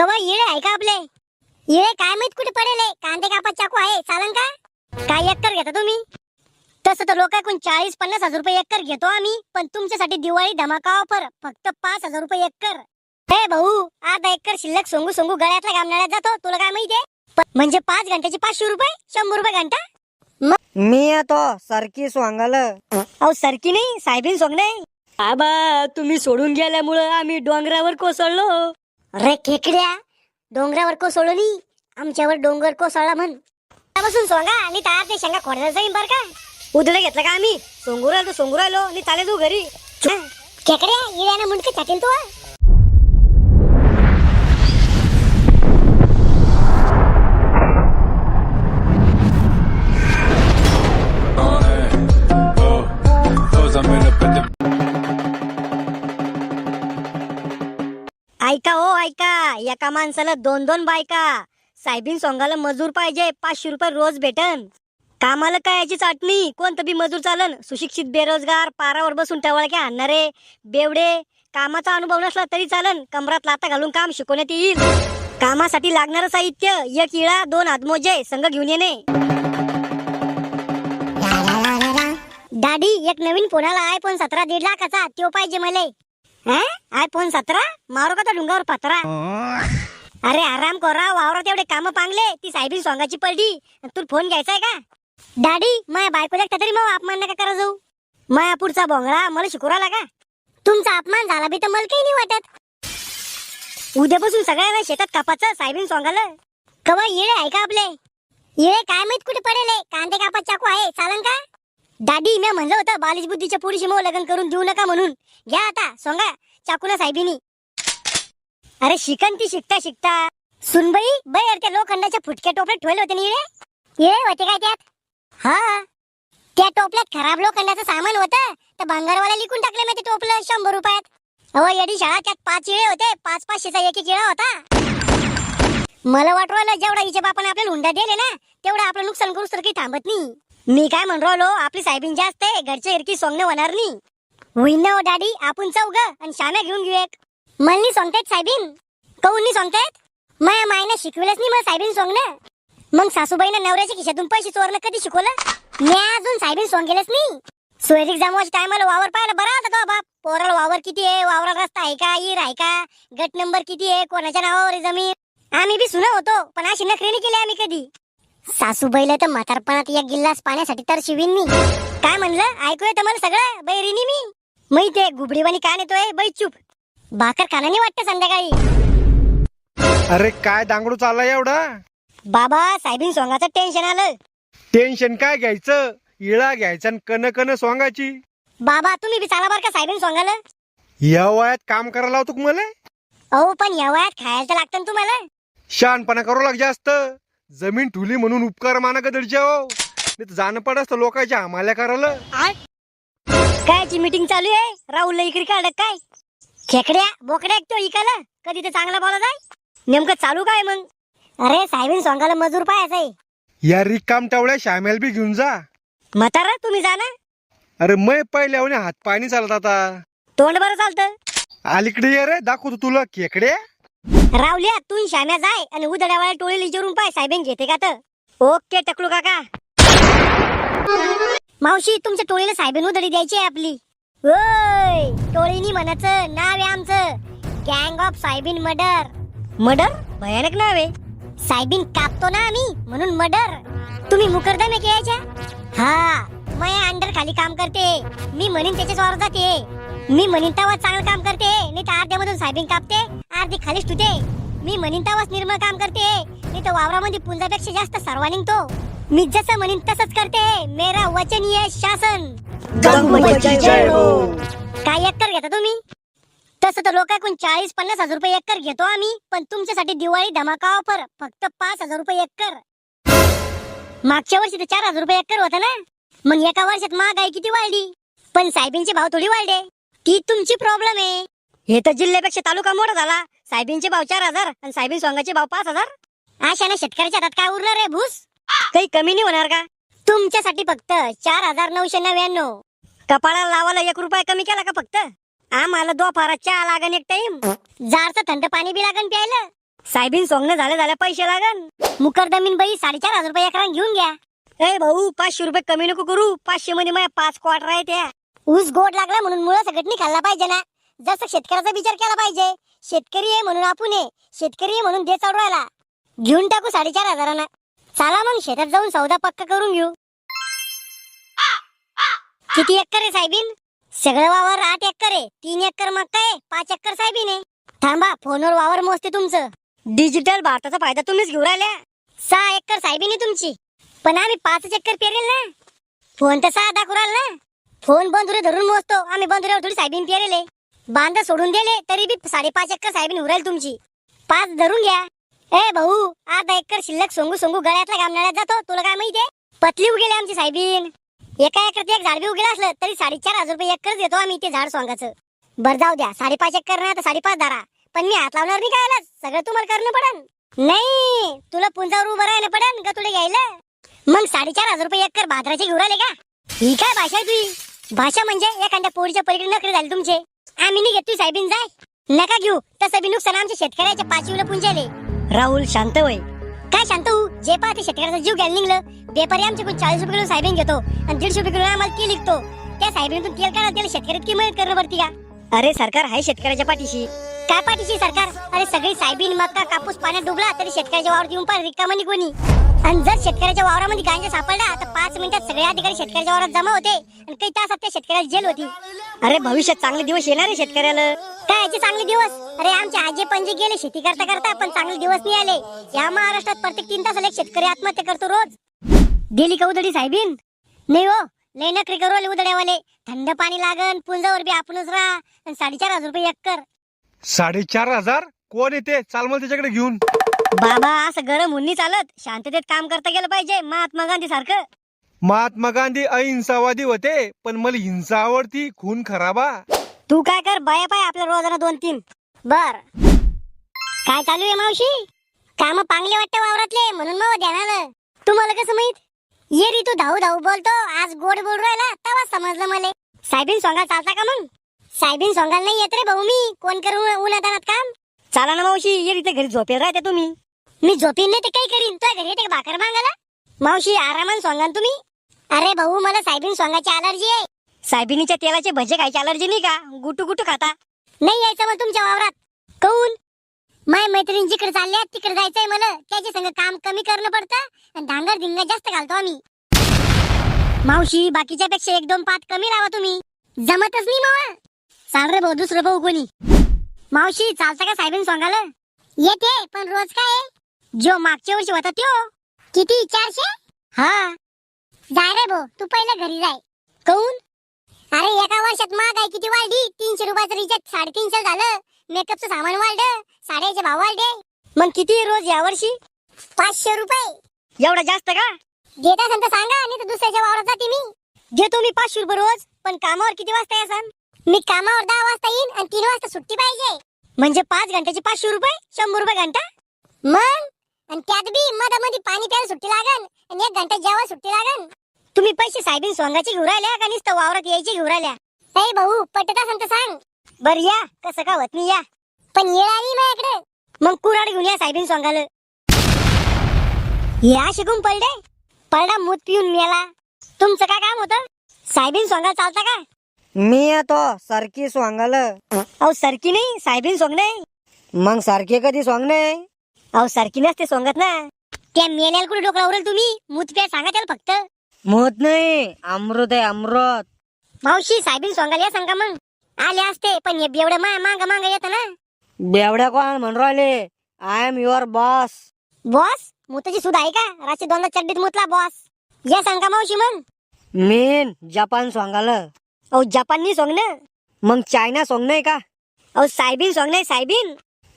कवा येळे आहे का आपले? येळे काय माहित कुठे पडेल? कांदे कापत चाकू आहे, चालन का? काय एकर घेता तुम्ही? तसं तर लोकांकडून 40-50 हजार रुपये एकर घेतो आम्ही, पण तुमच्यासाठी दिवाळी धमाका ऑफर फक्त 5,000 रुपये एकर. हे भाऊ, अर्धा एकर शिल्लक सोंगू सोंगू गळ्यातल्या गामनाळ्यात जातो, तुला काय माहितीये? म्हणजे 5 घंट्याचे 500 रुपये, 100 रुपये घंटा. मी येतो सरकी सोंगाल. अहो सरकी नाही, साहेबीन सोंग नाही. बाबा तुम्ही सोडून गेल्यामुळे आम्ही डोंगरावर कोसळलो. अरे खेकड्या, डोंगरावर कोसळलो नी, आमच्यावर डोंगर कोसळला म्हण. बसून सोंगा आणि तार ते शेंगा खोडण्याचं जाईन बर का. उदळे घेतलं का आम्ही? सोंगू राहिलो आणि चाले तू घरी. खेकड्या येण्यानं मुंडके छाटील तू. ऐका हो ऐका, एका माणसाला 2-2 बायका. साहेबीन सोंगाला मजूर पाहिजे, 500 रुपये रोज भेटन. कामाला काय याची चाटणी, कोणतं बी मजूर चालन. सुशिक्षित, बेरोजगार, पारावर बसून टवळके आणणारे, बेवडे. कामाचा अनुभव नसला तरी चालन, कमरात लाता घालून काम शिकवण्यात येईल. कामासाठी लागणारं साहित्य 1 इळा, 2 हातमोजे संघ घेऊन येणे. दादी, एक नवीन फोन आला, iPhone 17 1.5 लाखाचा, तो पाहिजे मले. iPhone 17 मारो का तो डुंगावर पत्रा. अरे आराम करा, वावरात एवढे काम पांगले, ती साहेबीन सोंगाची पडली, तू फोन घ्यायचाय का? दादी, माझ्या बायकोला तरी मग अपमान नका करा जाऊ. माया पुढचा भोंगळा मला शिकवला का? तुमचा अपमान झाला बी तर मला काही नाही वाटत. उद्यापासून सगळ्यांना शेतात कापाचं, साहेबीन सोंगाला. कवा येळे आहे का आपले? येळे काय माहित कुठे पडेल? कांदे कापत चाकू आहे, चालन का? दादी, मी म्हणलं होतं बालिश बुद्धीच्या पुढीशी मग लग्न करून देऊ नका म्हणून. घ्या आता सोंगा चाकूना साहेबीनी. अरे शिकन ती शिकता शिकता. सुनबाई, बाई त्या लोखंडाच्या फुटक्या टोपल्यात ठेवले होते ना येळे होते काय त्यात? हा, त्या टोपल्यात खराब लोखंडाचं सामान होतं, तर भांगारवाला लिखून टाकले मी ते टोपलं 100 रुपयात. अहो येडी शाळा, त्यात 5 इळे होते, 500-500चा एक इळा होता. मला वाटलं जेवढा हिच्या बापाने आपल्याला हुंडा दिले ना, तेवढं आपलं नुकसान करूच तर काही थांबत नाही. मी काय म्हणून राहिलो, आपली साहेबीन जास्त आहे, घरच्या इरकी सोंगणं होणार नाही. होईन ना दाडी, आपण चौघ आणि शाम्या घेऊन घेऊ एक. मला सांगतायत साहेबीन, काऊन नाही सांगतायत? माया मायने शिकविलंच नाही मला साहेबीन सोंगणं. मग सासूबाईनं नवऱ्याच्या खिशातून पैसे चोरणं कधी शिकवलं? मी अजून साहेबीन सोंगेलच नाही. सोयरीक जामवाच्या टायमाला वावर पाहिलं बरा होता तो बाप. पोराला वावर किती आहे, वावराला रस्ता आहे का, इर आहे का, गट नंबर किती आहे, कोणाच्या नावावर आहे जमीन. आम्ही बी सुना होतो, पण अशी नखरी नाही केली आम्ही कधी. सासूबाईला तर म्हातारपणात 1 गिल्लास पाण्यासाठी तर शिवीन मी. काय म्हणलं, ऐकू येतं मला सगळं, बैरिनी मी. माहितीये गुबडीवाणी काय नेतोय, बाई चुप. भाकर खाण्याने वाटतं संध्याकाळी. अरे काय दांगडू चाललाय एवढा? बाबा, साहेबीन सोंगाचं टेन्शन आलं. टेन्शन काय घ्यायचं, इळा घ्यायचा आणि कन कन सोंगाची. बाबा तुम्ही बी चाला बर का साहेबीन सोंगाला. या वयात काम करायला लावतो का मला? अहो पण या वयात खायला तर लागतं ना तुम्हाला. शहाणपणा करू लाग जास्त. जमीन ठुली म्हणून उपकार माना गदडच्या हो. नाही तर जाणं पडत लोकांच्या हमाल्या करायला. कायची मीटिंग चालू आहे? राहुलला इकडे काढत काय? खेकड्या बोकड्या तो इकाला कधी तर चांगला बोलत आहे. नेमकं चालू काय मग? अरे साहेबीन सोंगाला मजूर पाहायचंय. या रिकाम टावळ्या शामेल बी घेऊन जा. म्हातारा तुम्ही जा ना. अरे मै पहिल्याने हात पाणी चालत आता. तोंड बरं चालतं. अलीकडे ये रे, दाखवतो तुला खेकड्या. रावल्या तू शाम्या जाय आणि उदड्या वाळ्या टोळीला विचारून पाय साहेबीन घेते का तर. ओके टकलू काका. मावशी तुमच्या टोळीला साहेबीन उदडी द्यायची आहे आपली. ओय टोळीनी म्हणायचं नाव आहे आमचं, गँग ऑफ साहेबीन मर्डर. मर्डर? भयानक नाव आहे. साहेबीन कापतो ना आम्ही म्हणून मर्डर. तुम्ही मुकरदम आहे यायच्या? हा, मैं अंडर खाली काम करते. मी म्हणीन त्याच्याच वावर जाते. मी म्हणीन तेव्हा चांगलं काम करते, नाही तर अर्ध्यामधून साहेबीन कापते, अर्धी खालीच ठुते. मी म्हणीन तेव्हाच निर्मळ काम करते, नाही तर वावरामध्ये पुंजापेक्षा जास्त सर्वा निघतो. मी जसं म्हणीन तसंच करते. मेरा वचनीय शासन. काय एकर घेता तुम्ही? तसं तर लोकांकडून 40-50 हजार रुपये एकर घेतो आम्ही, पण तुमच्यासाठी दिवाळी धमाका ऑफर फक्त 5,000 रुपये एकर. मागच्या वर्षी तर 4,000 रुपये एकर होता ना. मग एका वर्षात महागाई किती वाढली, पण साहेबींचे भाव थोडी वाढले. ती तुमची प्रॉब्लेम आहे. हे तर जिल्ह्यापेक्षा तालुका मोठा झाला. साहेबींचे भाव 4,000 आणि साहेबीन सोंगाचे भाव 5,000. अशाने शेतकऱ्याच्या हातात काय उरणार आहे भूस? काही कमी नाही होणार का? तुमच्यासाठी फक्त 4,999. कपाळाला लावायला 1 रुपया कमी केला का फक्त? आम्हाला 2 फारा चहा लागन एक टाइम. जारचं थंड पाणी बी लागन प्यायला. साहेबीन सोंगणं झाल्या पैसे लागन. मुकरदमीन बाई 4,500 रुपये एकरान घेऊन घ्या. ए भाऊ 500 रुपये कमी नको करू. 500 मध्ये माझ्या 5 क्वार्टर आहे त्या. ऊस गोड लागला म्हणून मुळा सगळं नाही खाल्ला पाहिजे ना. जसं शेतकऱ्याचा विचार केला पाहिजे. शेतकरी आहे म्हणून आपण आहे, शेतकरी आहे म्हणून दे चढवायला. घेऊन टाकू 4,500. चला मग शेतात जाऊन सौदा पक्का करून घेऊ. किती एकर आहे साहेबीन? सगळं वावर 8 एकर आहे. 3 एकर मक्का आहे, 5 एकर साहेबीन आहे. थांबा, फोनवर वावर मोजते तुमचं. डिजिटल भारताचा फायदा तुम्हीच घेऊ राहिल्या. 6 एकर साहेबीन आहे तुमची, पण आम्ही 5 एकर पेरेल ना. फोन तर 6 दाखवू राहिला ना. फोन बंधुरे धरून मोजतो आम्ही. बंधुऱ्यावर थोडी साहेबीन पेरेले. बांधा सोडून दिले तरी बी 5.5 एकर साहेबीन उरायला तुमची. 5 धरून घ्या. ए भाऊ, अर्धा एकर शिल्लक सोंगू सोंगू गळ्यातला गामनाळ्यात जातो. तुला काय माहितीये? पतली उगेले आमची साहेबीन. एका एकरात एक झाड बी उगेलं असलं तरी 4,500 रुपये एकर देतो आम्ही ते झाड सोंगाचं. बरं जाऊ द्या, 5.5 एकर ना तर 5.5 धरा. पण मी हात लावणार नाही. काय सगळं तुम्हाला करणं पडन. नाही, तुला पुंजावर उभं राहायला पडन का तुला घ्यायला. मग 4,500 रुपये एकर भाद्राचे घेऊन राहिले का? ही काय भाषा आहे तुझी? भाषा म्हणजे एखाद्या पोरीच्या पलीकडे नखरे झाले तुमचे. आम्ही नाही घेतोय साहेबीन, जाय. नका घेऊ. तसं बी नुकसान आमच्या शेतकऱ्याच्या 5वीला पुंजाले. राहुल शांत वय. काय शांत होऊ? जे पाहते शेतकऱ्याचा जीव घ्यायला निघलं. व्यापारी आमच्याकडून 40 रुपये किलो साहेबीन घेतो आणि 150 रुपये किलो आम्हाला तेल विकतो. त्या साहेबीतून तेल काढा, त्याला शेतकऱ्यात की मदत करणं पडती का? अरे सरकार आहे शेतकऱ्याच्या पाठीशी. काय पाठीशी सरकार? अरे सगळी साहेबीन मक्का कापूस पाण्यात डुबला तरी शेतकऱ्याच्या वावरात येऊन पाहिजे रिकामा नाही कोणी. आणि जर शेतकऱ्याच्या वावरामध्ये गांजा सापडला तर 5 मिनिटात सगळे अधिकारी शेतकऱ्याच्या वावरात जमा होते आणि काही तासात त्या शेतकऱ्याला जेल होती. अरे भविष्यात चांगले दिवस येणार आहे शेतकऱ्याला. काय याचे चांगले दिवस? अरे आमचे आजे पंजे गेले शेती करता करता, पण चांगले दिवस नाही आले. या महाराष्ट्रात प्रत्येक 3 तासाला एक शेतकरी आत्महत्या करतो रोज. गेली का उधडी साहेबीन? नाही हो, लय नखरे करू आले उधड्यावाले. थंड पाणी लागन, पुंजावर बी आपणच राहा आणि 4,500 रुपये एकर. 4,500? कोण येते? चाल मला त्याच्याकडे घेऊन. बाबा असं गरम होऊन नाही चालत. शांततेत काम करता गेलं पाहिजे, महात्मा गांधी सारखं. महात्मा गांधी अहिंसावादी होते, पण मला हिंसा आवडती, खून खराबा. तू काय कर, बाया पाय आपल्या रोजाना 2-3. बर, काय चालू आहे मावशी? काम पांगले वाटतं वावरातले म्हणून मग ध्यान आलं. तुम्हाला कसं माहित? ये री तू धाऊ धाऊ बोलतो, आज गोड बोल राहिला तेव्हा समजलं मला. साहेबीन सोंगा चालता का मग? साहेबीन सोंगाल नाही येत रे भाऊ मी. कोण करू उन्हातानात काम? चला ना मावशी, ये इथे घरी झोपेल राहते तुम्ही. मी झोपीन नाही ते काही करीन. तुझ्या घरी येते का भाकर मागायला? मावशी आरामान सोंगान तुम्ही. अरे भाऊ, मला साहेबीन सोंगाची अलर्जी आहे. सायबिनीच्या तेलाचे भजे खायची अलर्जी नाही का? गुटू गुटू खाता. नाही यायचं मग तुमच्या वावरात. कहून? माय मैत्रीण जिकडे चालल्या तिकडे जायचंय मला. त्याच्या संग काम कमी करणं पडतं आणि धांगर धिंगा जास्त घालतो आम्ही. मावशी, बाकीच्या पेक्षा 1-2 पात कमी लावा तुम्ही. जमतच नाही मावा. चाल रे भाऊ, दुसरं भाऊ कोणी. मावशी चालतं का साहेबीन सोंगाला? येते, पण रोज काय? जो मागच्या वर्षी होता त्यो. किती? 400? हा. जाय रे भाऊ, तू पहिलं घरी जाय. कहून? अरे एका वर्षात महागाई किती वाढली. 300 रुपयाचं रिचार्ज 350 झालं. मेकअपचं सामान वाढलं, साड्याचे भाव वाढले. मग किती रोज या वर्षी? 500 रुपये. एवढा जास्त का? देत असेल तर सांगा, नाही तर दुसऱ्याच्या वावरात जाते मी. देतो मी 500 रुपये रोज. पण कामावर किती वाजता यासन? मी कामावर 10 वाजता येईन आणि 3 वाजता सुट्टी पाहिजे. म्हणजे 5 घंट्याची 500 रुपये, 100 रुपये घंटा. मग आणि त्यात बी मध्ये पाणी प्यायला सुट्टी लागन आणि 1 घंटा जेवायला सुट्टी लागन. तुम्ही पैसे साहेबीन सोंगाची घेऊन राहिल्या का नुसतं वावरात यायची घेऊन राहिल्या? ए भाऊ, पटत असेल तर सांग. बर या, कसं का होत नाही या. पण येळ आली माझ्याकडे. मग कुराड घेऊन या साहेबीन सोंगाला. या शिकून पडला मूत पिऊन मेला. तुमचं काय काम होतं? साहेबीन सोंगा चालता का? मी येतो सारखी स्वांगाला. अहो सरकी नाही, साहेबीन सोंग नाही. मग सारखी कधी स्वांगणे? अहो सरकी नसते सोंगत ना. त्या मेल्याला कुठे डोकं उरेल तुम्ही? मूत प्या सांगा त्याला फक्त. मोत नाही, अमृत आहे अमृत. मावशी साहेबीन सोंगाला या सांगा मग. आले असते, पण हे बेवढं मांग येतं ना. बेवड्या कोण म्हणून राहिले? I am your boss. Boss? मुताची सुद्धा आहे का? रात्री 2दा चड्डीत मुतला बॉस. या सांगा मावशी मग. मीन जपान स्वांगाला. अहो जपानी सोंग ना. मग चायना सोंग नाही का? अहो साहेबीन सोंग नाही, साहेबीन.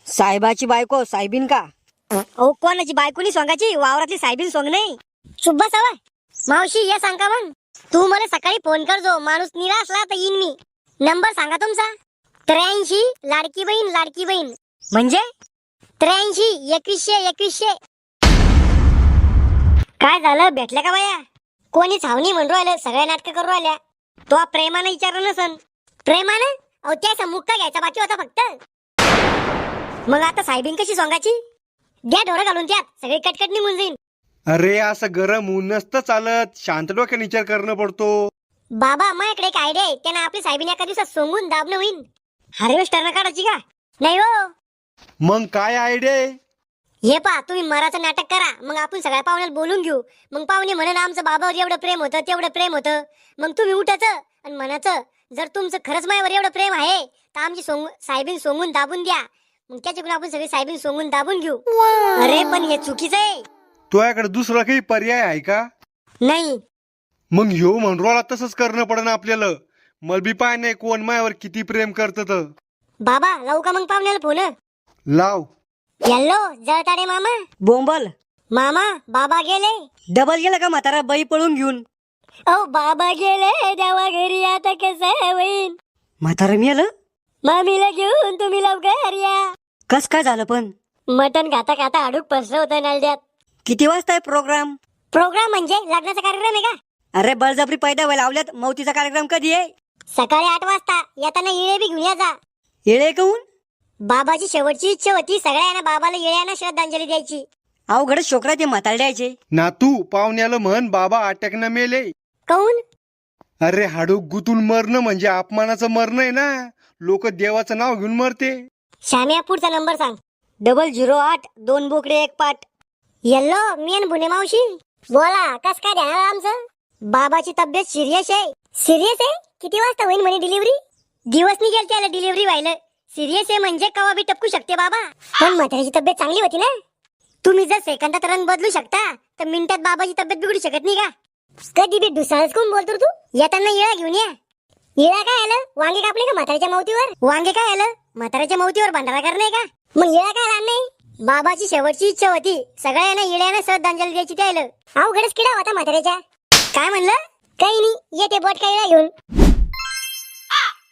साहेबाची बायको साहेबीन का? अहो कोणाची बायकोनी सोंगाची? वावरातली साहेबीन सोंग नाही. शुभ सवा. मावशी या सांगा मग. तू मला सकाळी फोन करजो. माणूस निरा असला तर येईन मी. नंबर सांगा तुमचा. 83 लाडकी बहीण. म्हणजे 83 2100. काय झालं? भेटल्या का बाया? कोणी छावणी म्हणून राहिलं, सगळ्या नाटकं करू राहिल्या. तो प्रेमानं विचारलं नसन. प्रेमानं? अहो त्याचा मुक्का घ्यायचा बाकी होता फक्त. मग आता साहेबीन कशी सोंगाची? द्या ढोरं घालून त्यात सगळी कटकट निघून जाईल. अरे असं गरम ऊन नसतं चालत, शांत डोक्याने विचार करणं पडतो. बाबा माझ्याकडे एक आयडिया आहे. त्यानं आपली साहेबीने एका दिवसात सोंगून दाबणं होईल. हार्वेस्टर काढायची का नाही हो? मग काय आयडिया आहे? हे पा तुम्ही मराचं नाटक करा, मग आपण सगळ्या पाहुण्याला बोलून घेऊ. मग पाहुणे म्हणून आमचं बाबावर एवढं प्रेम होतं तेवढं प्रेम होतं. मग तुम्ही उठायचं आणि म्हणायचं जर तुमचं खरंच माझ्यावर एवढं प्रेम आहे तर आमची साहेबीन सोंगून दाबून द्या. मग त्याच्याकडून आपण सगळी साहेबीन सोंगून दाबून घेऊ. अरे पण हे चुकीचं आहे. तुझ्याकडे दुसरा काही पर्याय आहे का? नाही मग ह्यो म्हणरोला तसंच करणं पडन आपल्याला. मला बी पाय नाही कोण मायावर किती प्रेम करत. बाबा लावू का मग पाहुण्याला फोन? लाव. हॅलो जळताडे मामा. बोंबल मामा बाबा गेले. डबल गेला का म्हातारा बाई पळून घेऊन? ओ बाबा गेले देवा घरी, आता कसं होईल? म्हातारा मेलं? मामीला घेऊन तुम्ही लवकर या. कस काय झालं पण? मटण खाता खाता अडूक पसरं होतं नळद्यात. किती वाजता आहे प्रोग्राम? प्रोग्राम म्हणजे लग्नाचा कार्यक्रम आहे का? अरे बळजबरी पैदा व्हायला लावल्यात. मौतीचा कार्यक्रम कधी आहे? सकाळी 8 वाजता. येताना येळे बी घेऊन या जा. येळे कहून? बाबाची शेवटची इच्छा होती सगळ्यांना बाबाला येळ्यानं श्रद्धांजली द्यायची. अवघड शोकरा ते म्हातारड्याचे. नातू पाहुण्याला म्हण बाबा अटॅकनं मेले. काऊन? अरे हाडूक गुतून मरणं म्हणजे अपमानाचं मरण आहे ना. लोक देवाचं नाव घेऊन मरते. श्याम्या पुढचा नंबर सांग. 008 2 बोकडे 1 पाट. येल्लो मी आणि बुने मावशी. बोला कस काय ध्यान आलं आमचं? बाबाची तब्येत सिरियस आहे. सिरियस आहे? किती वाजता होईल म्हणे डिलिव्हरी? दिवस निघेल त्याला डिलिव्हरी व्हायला. सिरियस आहे म्हणजे कवा बी टपकू शकते बाबा. पण म्हाताऱ्याची तब्येत चांगली होती ना. तुम्ही जर सेकंदात रंग बदलू शकता तर मिनिटात बाबाची तब्येत बिघडू शकत नाही का? कधी बी दुसराच कोण बोलतो तू? येताना येळा घेऊन या. येळा काय आलं? वांगे कापले का म्हाताऱ्याच्या मावतीवर? वांगे काय आलं? म्हाताऱ्याच्या मावतीवर भांडारा करणे का? मग येळा काय आला नाही? बाबाची शेवटची इच्छा होती सगळ्यांना येळ्यानं श्रद्धांजली द्यायची त्याला. अवघडच किडा होता म्हाताऱ्याच्या. काय म्हणलं? काही नाही येते बोट काय घेऊन.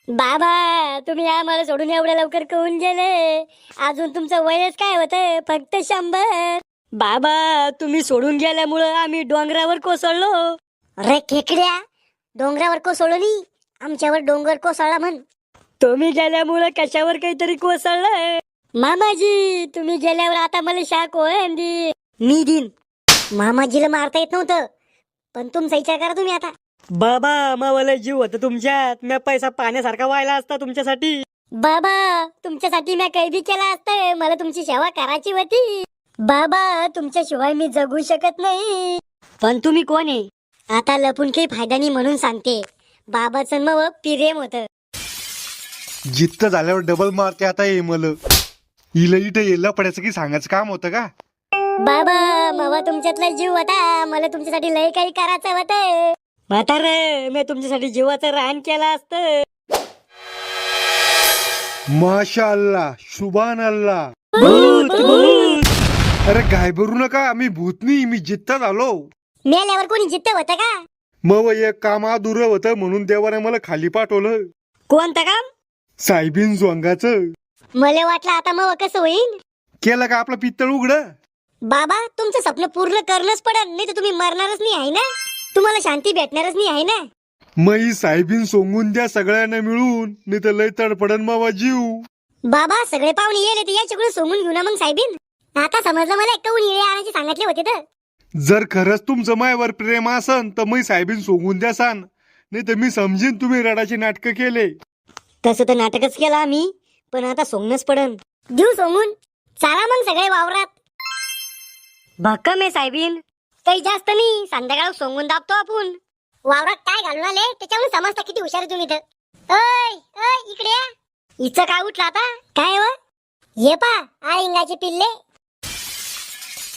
बाबा तुम्ही आम्हाला सोडून एवढ्या लवकर कळून गेले. अजून तुमचं वयच काय होतं? फक्त 100. बाबा तुम्ही सोडून गेल्यामुळं आम्ही डोंगरावर कोसळलो. अरे खेकड्या, डोंगरावर कोसळलो नाही, आमच्यावर डोंगर कोसळला म्हण. तुम्ही गेल्यामुळं कशावर काहीतरी कोसळलंय. मामाजी तुम्ही गेल्यावर आता मला शाक ओळंदी मी दिन. मामाजीला मारता येत नव्हतं पण तुमचा विचार करा तुम्ही आता. बाबा मावाला जीव होता तुमच्यात. मी पैसा पाण्यासारखा व्हायला असता तुमच्यासाठी. बाबा तुमच्यासाठी मी काही बी केला असतं. मला तुमची सेवा करायची होती. बाबा तुमच्याशिवाय मी जगू शकत नाही. पण तुम्ही कोण आहे? आता लपून काही फायदा नाही म्हणून सांगते. बाबाचं मग प्रेम होतं. जित्त झाल्यावर डबल मारते आता हे मला. इला इथं येला पडायचं की सांगायचं काम होतं का? बाबा मावा तुमच्यातला जीव होता. मला तुमच्यासाठी लय काही करायचं होतं. म्हातारे मी तुमच्यासाठी जीवाचं रान केलं असतं. माशा अल्लाह शुभान अल्लाह. भूत भूत. अरे घाबरू नका, मी भूत नाही, मी जित्त झालो. मेल्यावर कोणी जिद्द होतं का? मग एक काम अधुरं होतं म्हणून देवाने मला खाली पाठवलं. कोणतं काम? साहेबीन जोंगाचं. मला वाटलं आता मग कसं होईल. केलं का आपलं पित्तळ उघड? बाबा तुमचं स्वप्न पूर्ण करणंच पडत नाही तर तुम्ही मरणारच नाही आहे ना. तुम्हाला शांती भेटणारच नाही आहे ना. मग साहेबीन सोंगून द्या सगळ्यांना मिळून, नाही तर लय तडपडन मावा जीव. बाबा सगळे पाहुणे येले तर याच्याकडून सोंगून घेऊ ना मग साहेबीन. आता समजलं मला एकूण येळे आणायचे सांगितले होते तर. जर खरंच तुमचं मायावर प्रेम असन तर मी साहेबीन सोंगून द्या सान, नाही तर मी समजीन तुम्ही रडाचे नाटक केले. तसं तर नाटकच केलं आम्ही, पण आता सोंगणंच पडन. देऊ सोंगून. चला मग सगळे वावरात. भक्कम आहे साहेबीन. काही जास्त नाही, संध्याकाळ सोंगून दाबतो आपण. वावरात काय घालून आले त्याच्यावरून समजता किती हुशार आहे तुम्ही तर. ओय ओय इकडे या. हिचं काय उठलं आता? काय व? ये पा आळिंगाचे पिल्ले.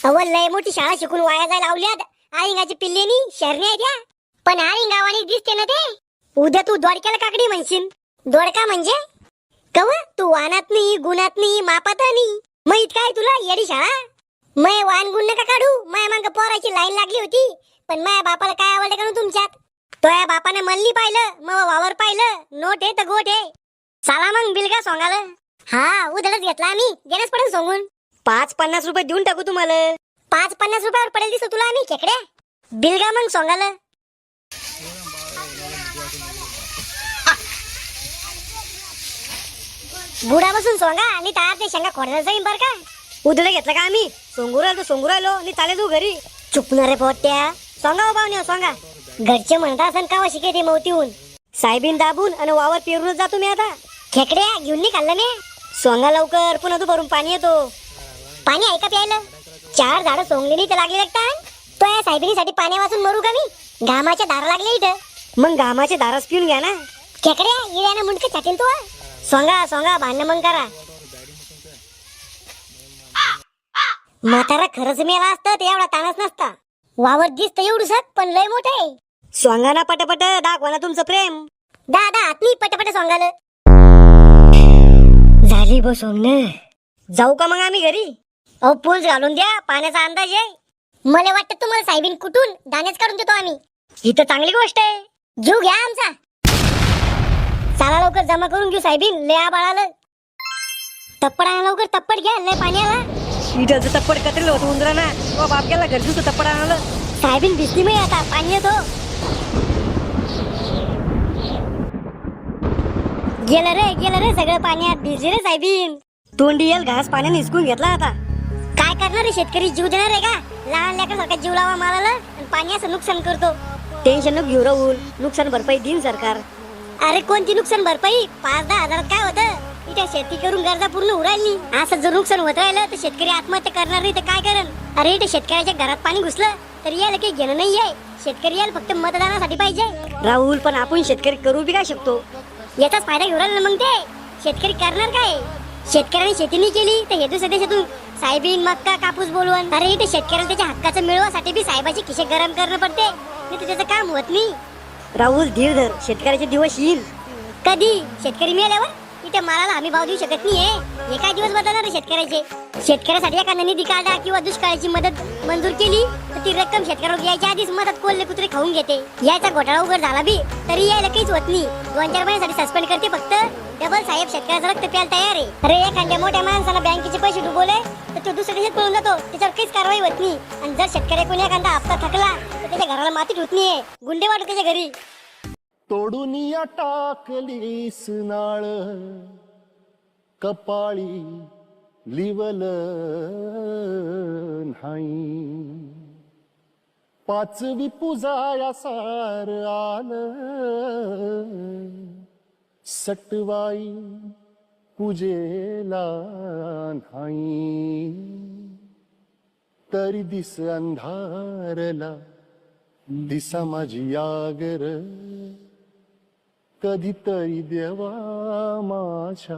अव्वल लय मोठी शाळा शिकून वाया जायला लावल्यात. आळिंगाचे पिल्ले नी शरणे आहेत या. पण आळिंगावानी दिसते ना ते. उद्या तू दोडक्याला काकडी म्हणशील. दोडका म्हणजे कव तू वानात नाही, गुणात नाही, मापात नाही. माहित काय तुला येडी शाळा? मै वान गुण नका काढू. माया मांग पोराची लाईन लागली होती. पण माया बापाला काय आवडलं का तुमच्यात? तो या बापाने मल्ली पाहिलं, मग वावर पाहिलं. नोट आहे तर गोट आहे. चला मग बिलगा सोंगाला. हा उधळच घेतला आम्ही. देणंच पडेल सोंगून. 5-50 रुपये देऊन टाकू तुम्हाला. 5-50 रुपयावर पडेल दिसतो तुला आम्ही खेकड्या. बिलगा मग सोंगाला. बुडा बसून सोंगा आणि तार ते शेंगा खोडला जाईन बर का. उदळ घेतलं का आम्ही सोंगू राहिलो आणि चाले तू घरी. चुकणार रे पोट्या. सांगा पाहुणे सांगा. घरचे म्हणता असं कावा शिकायते मौतीहून. साहेबीन दाबून आणि वावर पेरूनच जातो मी आता. खेकड्या घेऊन नाही खाल्लं मी. सोंगा लवकर पुन्हा तू भरून पाणी येतो. पाणी आहे का प्यायला? 4 झाडं सोंगलेली तर लागली लागतात. तो या साहेबिनीसाठी पाणी वाचून मरू का मी? घामाच्या धार लागले इथं. मग घामाचे दारास पिऊन घ्या ना. खेकड्या येण्यानं मुंडक छाटेल तू. सोंगा भांडण मग करा. म्हातारा खरंच मेला असतं ते एवढा ताणच नसता. वावर दिसतं एवढूसच पण लय मोठं आहे. सोंगाना पटपट दाखवा ना तुमचं प्रेम. दादा आतली पटपट सांगाल. झाली बसवून जाऊ का मग आम्ही घरी? अहो पूल घालून द्या, पाण्याचा अंदाज आहे. मला वाटतं तुम्हाला साहेबीन कुठून दाण्याच काढून देतो आम्ही. ही तर चांगली गोष्ट आहे. जीव घ्या आमचा. चला लवकर जमा करून घेऊ साहेबीन. लय आबाळ आलं. तप्पड आणा लवकर, तप्पड घ्या. लय पाणी आला. इथं तप्पड कतरेल होतं उंदराना. तो बाप गेला घरी तू तप्पड आणलं. साहेबीन भिजली मी आता. पाणी येतो. गेलं रे सगळं पाण्यात. भिजली रे साहेबीन. तोंडी येल घास पाण्याने हिसकून घेतला आता. काय करणार रे शेतकरी? जीव देणार आहे का? लहान लेकरासारखा जीव लावा मालाला आणि पाणी असं नुकसान करतो. टेन्शन नको घेऊ राहुल. नुकसान भरपाई देईन सरकार. अरे कोणती नुकसान भरपाई? 5-10 हजारात काय होतं? इथे शेती करून गरजा पूर्ण उरायली. असं जर नुकसान होत राहिलं तर शेतकरी आत्महत्या करणार नाही तर काय करण? अरे इथे शेतकऱ्याच्या घरात पाणी घुसलं तर यायला काही घेणं नाही आहे. शेतकरी यायला फक्त मतदानासाठी पाहिजे. राहुल पण आपण शेतकरी करू बी काय शकतो? याचाच फायदा घेऊ राहिला ना मग ते. शेतकरी करणार काय? शेतकऱ्यांनी शेती नाही केली तर हे दुसऱ्या देशातून साहेबीन मक्का कापूस बोलवून. अरे इथे शेतकऱ्याला त्याच्या हक्काचं मिळवासाठी बी साहेबाचे खिशे गरम करणं पडते. नाही तर त्याचं काम होत नाही. राहुल धीर धर. शेतकऱ्याचे दिवस येईल. कधी? शेतकरी मिळाल्यावर? इथे मालाला हमी भाव देऊ शकत नाहीये. हे काय दिवस बदलणार शेतकऱ्याचे? शेतकऱ्यासाठी एखादा निधी काढला किंवा दुष्काळाची मदत मंजूर केली तर ती रक्कम शेतकऱ्यावर यायच्या आधीच मदत कोल्हे कुत्रे खाऊन घेते. याचा घोटाळा उघड झाला बी तरी यायला काहीच होत नाही. 2-4 महिन्यासाठी सस्पेंड करते फक्त. डबल साहेब शेतकऱ्याचं रक्त प्यायला तयार आहे. अरे एखाद्या मोठ्या माणसाला बँकेचे पैसे डुबवले तर तो दुसऱ्या देशात पळून जातो. त्याच्यावर काहीच कारवाई होत नाही. आणि जर शेतकऱ्या कोणी एखादा हप्ता थकला तर त्याच्या घराला माती धुत नाहीये. गुंडे वाटत त्याच्या घरी. तोडून या टाकली सुनाळ कपाळी लिवल नाही. 5वी पूजाया सार आलं सटवाई पूजेला नाही. तरी दिस अंधारला दिसा माझी यागर. कधीतरी देवा माझ्या